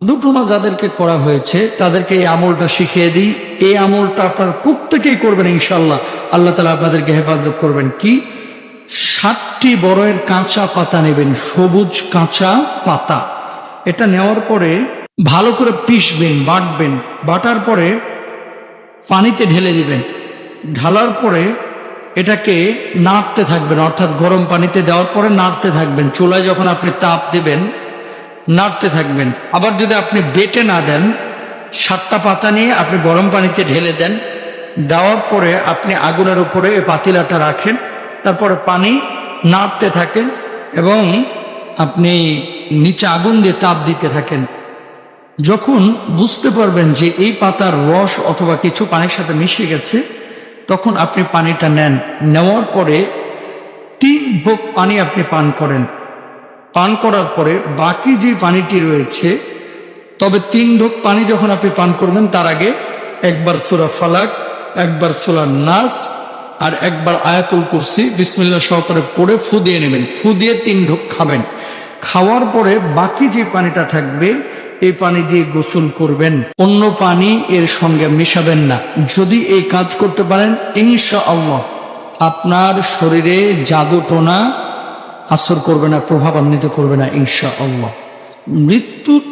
দুটোনা যাদেরকে করা হয়েছে তাদেরকে এই আমলটা শিখিয়ে দিই। এই আমলটা আপনার প্রত্যেকেই করবেন ইনশাল্লাহ। আল্লাহ তাআলা আপনাদেরকে হেফাজত করবেন। কি? 60টি বড়ের কাঁচা পাতা নেবেন, সবুজ কাঁচা পাতা। এটা নেওয়ার পরে ভালো করে পিষবেন, বাটবেন। বাটার পরে পানিতে ঢেলে দিবেন। ঢালার পরে এটাকে নাড়তে থাকবেন, অর্থাৎ গরম পানিতে দেওয়ার পরে নাড়তে থাকবেন। চুলায় যখন আপনি তাপ দেবেন নাড়তে থাকবেন। আবার যদি আপনি বেটে না দেন, 7টা পাতা নিয়ে আপনি গরম পানিতে ঢেলে দেন। দেওয়ার পরে আপনি আগুনের উপরে এই পাতিলাটা রাখেন, তারপরে পানি নাড়তে থাকেন এবং আপনি নিচে আগুন দিয়ে তাপ দিতে থাকেন। যখন বুঝতে পারবেন যে এই পাতার রস অথবা কিছু পানির সাথে মিশে গেছে, তখন আপনি পানিটা নেন। নেওয়ার পরে 3 ঢোক পানি আপনি পান করেন। পান করার পরে বাকি যে পানিটি রয়েছে, তবে 3 ঢোক পানি যখন আপনি পান করবেন তার আগে একবার সূরা ফালাক, একবার সূরা নাস আর একবার আয়াতুল কুরসি বিসমিল্লাহ সহকারে পড়ে ফু দিয়ে নেবেন। ফু দিয়ে 3 ঢোক খাবেন। খাওয়ার পরে বাকি যে পানিটা থাকবে এই পানি দিয়ে গোসল করবেন। অন্য পানি এর সঙ্গে মেশাবেন না। যদি এই কাজ করতে পারেন ইনশাআল্লাহ আপনার শরীরে জাদুটোনা আসর করবে না, প্রভাবান্বিত করবে না ইনশাআল্লাহ। মৃত্যুর